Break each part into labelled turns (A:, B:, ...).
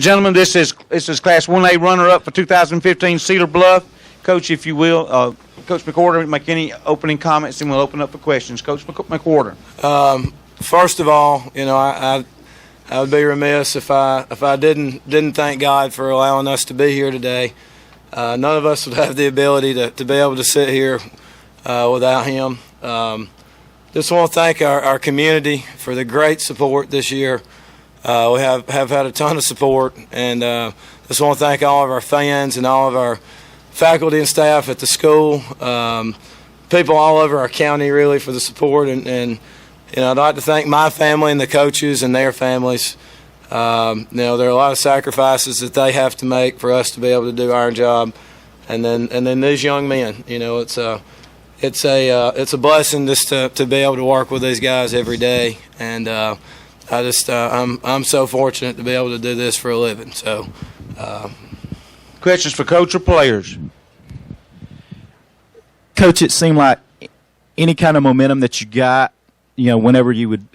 A: Gentlemen, this is Class 1A runner-up for 2015 Cedar Bluff. Coach, if you will, Coach McWhorter, make any opening comments, and we'll open up for questions. Coach McWhorter.
B: First of all, I would be remiss if I didn't thank God for allowing us to be here today. None of us would have the ability to be able to sit here without him. Just want to thank our community for the great support this year. We have had a ton of support, and just want to thank all of our fans and all of our faculty and staff at the school, people all over our county really for the support, and I'd like to thank my family and the coaches and their families. There are a lot of sacrifices that they have to make for us to be able to do our job, and then these young men. It's a blessing just to be able to work with these guys every day, and I'm so fortunate to be able to do this for a living. So,
A: questions for coach or players?
C: Coach, it seemed like any kind of momentum that you got, whenever you would,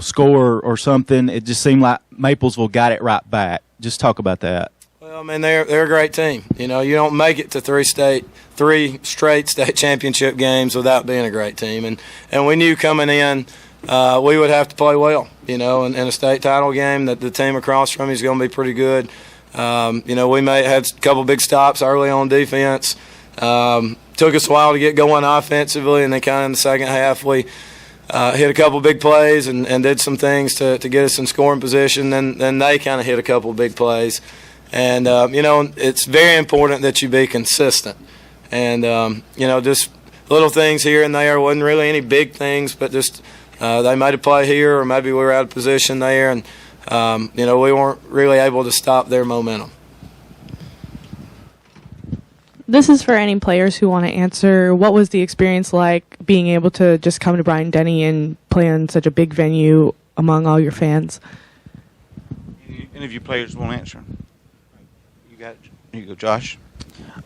C: score or something, it just seemed like Maplesville got it right back. Just talk about that.
B: Well, they're a great team. You don't make it to three straight state championship games without being a great team. And we knew coming in we would have to play well, in a state title game that the team across from you is going to be pretty good. We may have a couple big stops early on defense. Took us a while to get going offensively, and then kind of in the second half we hit a couple big plays and did some things to get us in scoring position. Then they kind of hit a couple big plays. And, it's very important that you be consistent. And, just little things here and there. Wasn't really any big things, but just they made a play here, or maybe we were out of position there. And, we weren't really able to stop their momentum.
D: This is for any players who want to answer. What was the experience like being able to just come to Bryant-Denny and play in such a big venue among all your fans?
A: Any of you players want to answer? You got it. Here you go, Josh.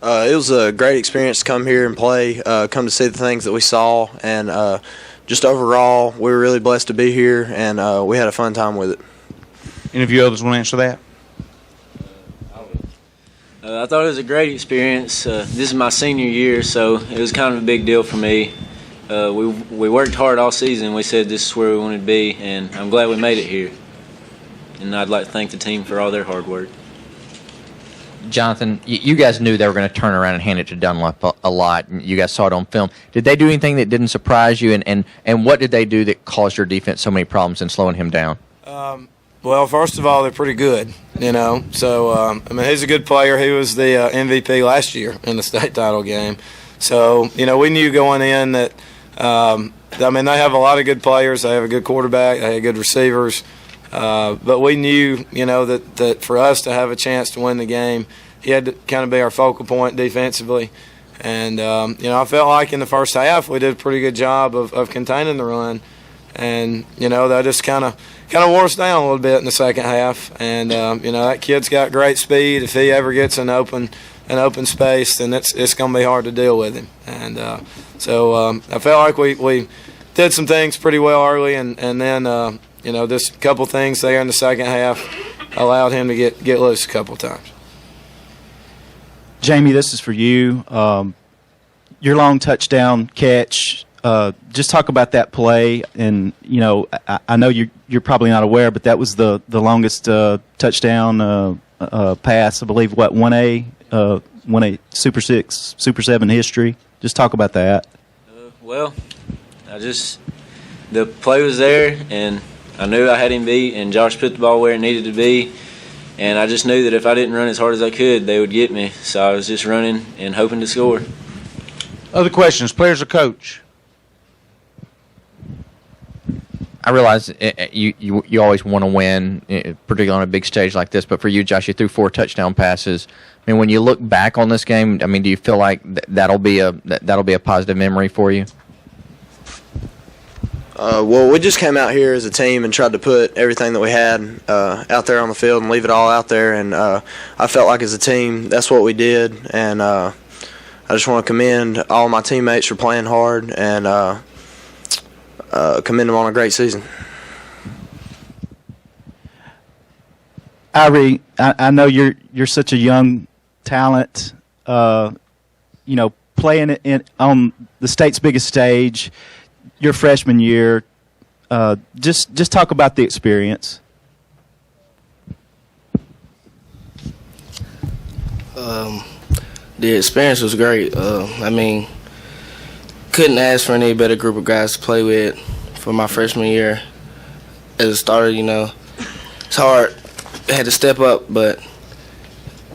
E: It was a great experience to come here and play, come to see the things that we saw, and just overall, we were really blessed to be here, and we had a fun time with it.
A: Any of you others want to answer that?
F: I thought it was a great experience. This is my senior year, so it was kind of a big deal for me. We worked hard all season. We said this is where we wanted to be, and I'm glad we made it here. And I'd like to thank the team for all their hard work.
G: Jonathan, you guys knew they were going to turn around and hand it to Dunlap a lot. You guys saw it on film. Did they do anything that didn't surprise you, and what did they do that caused your defense so many problems in slowing him down?
B: Well, first of all, they're pretty good, So, he's a good player. He was the MVP last year in the state title game. So, we knew going in that, they have a lot of good players. They have a good quarterback. They have good receivers. But we knew, that for us to have a chance to win the game, he had to kind of be our focal point defensively. And, I felt like in the first half we did a pretty good job of containing the run. And, that just kind of wore us down a little bit in the second half. And, that kid's got great speed. If he ever gets an open space, then it's going to be hard to deal with him. And so I felt like we did some things pretty well early, and then, just a couple things there in the second half allowed him to get loose a couple times.
C: Jamie, this is for you. Your long touchdown catch. Just talk about that play, and I know you're probably not aware, but that was the longest touchdown pass, I believe. What 1A Super 6, Super 7 history? Just talk about that.
F: Well, the play was there, and I knew I had him beat, and Josh put the ball where it needed to be, and I just knew that if I didn't run as hard as I could, they would get me. So I was just running and hoping to score.
A: Other questions, players or coach?
G: I realize you always want to win, particularly on a big stage like this. But for you, Josh, you threw 4 touchdown passes. When you look back on this game, do you feel like that'll be a positive memory for you?
E: Well, we just came out here as a team and tried to put everything that we had out there on the field and leave it all out there. And I felt like as a team, that's what we did. And I just want to commend all my teammates for playing hard and commend them on a great season.
C: I know you're such a young talent. Playing on the state's biggest stage, your freshman year. Just talk about the experience.
H: The experience was great. Couldn't ask for any better group of guys to play with for my freshman year. As a starter, it's hard. I had to step up, but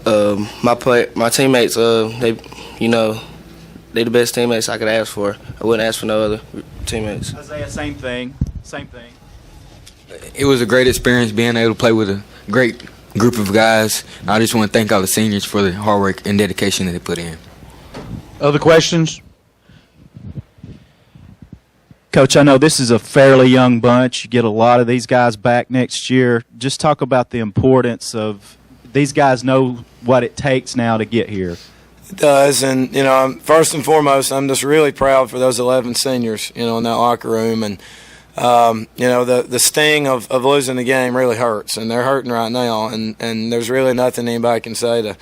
H: my teammates, they the best teammates I could ask for. I wouldn't ask for no other teammates.
C: Isaiah, same thing.
I: It was a great experience being able to play with a great group of guys. I just want to thank all the seniors for the hard work and dedication that they put in.
A: Other questions?
C: Coach, I know this is a fairly young bunch. You get a lot of these guys back next year. Just talk about the importance of these guys know what it takes now to get here.
B: It does, and first and foremost, I'm just really proud for those 11 seniors, in that locker room, and the sting of losing the game really hurts, and they're hurting right now, and there's really nothing anybody can say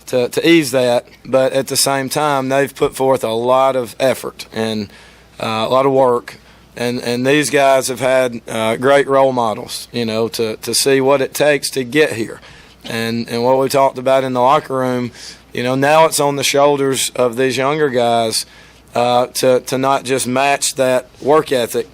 B: to ease that. But at the same time, they've put forth a lot of effort and a lot of work, and these guys have had great role models, to see what it takes to get here, and what we talked about in the locker room. Now it's on the shoulders of these younger guys to not just match that work ethic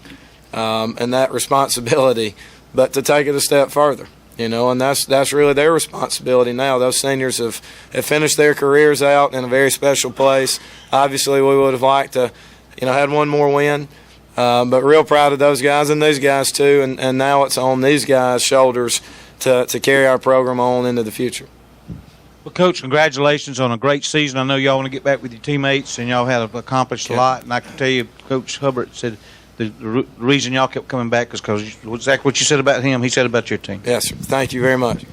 B: and that responsibility, but to take it a step further. And that's really their responsibility now. Those seniors have finished their careers out in a very special place. Obviously, we would have liked to, had one more win, but real proud of those guys and these guys too. And now it's on these guys' shoulders to carry our program on into the future.
A: Well, Coach, congratulations on a great season. I know y'all want to get back with your teammates, and y'all have accomplished a lot. And I can tell you, Coach Hubbard said the reason y'all kept coming back is because exactly what you said about him, he said about your team.
B: Yes, sir. Thank you very much.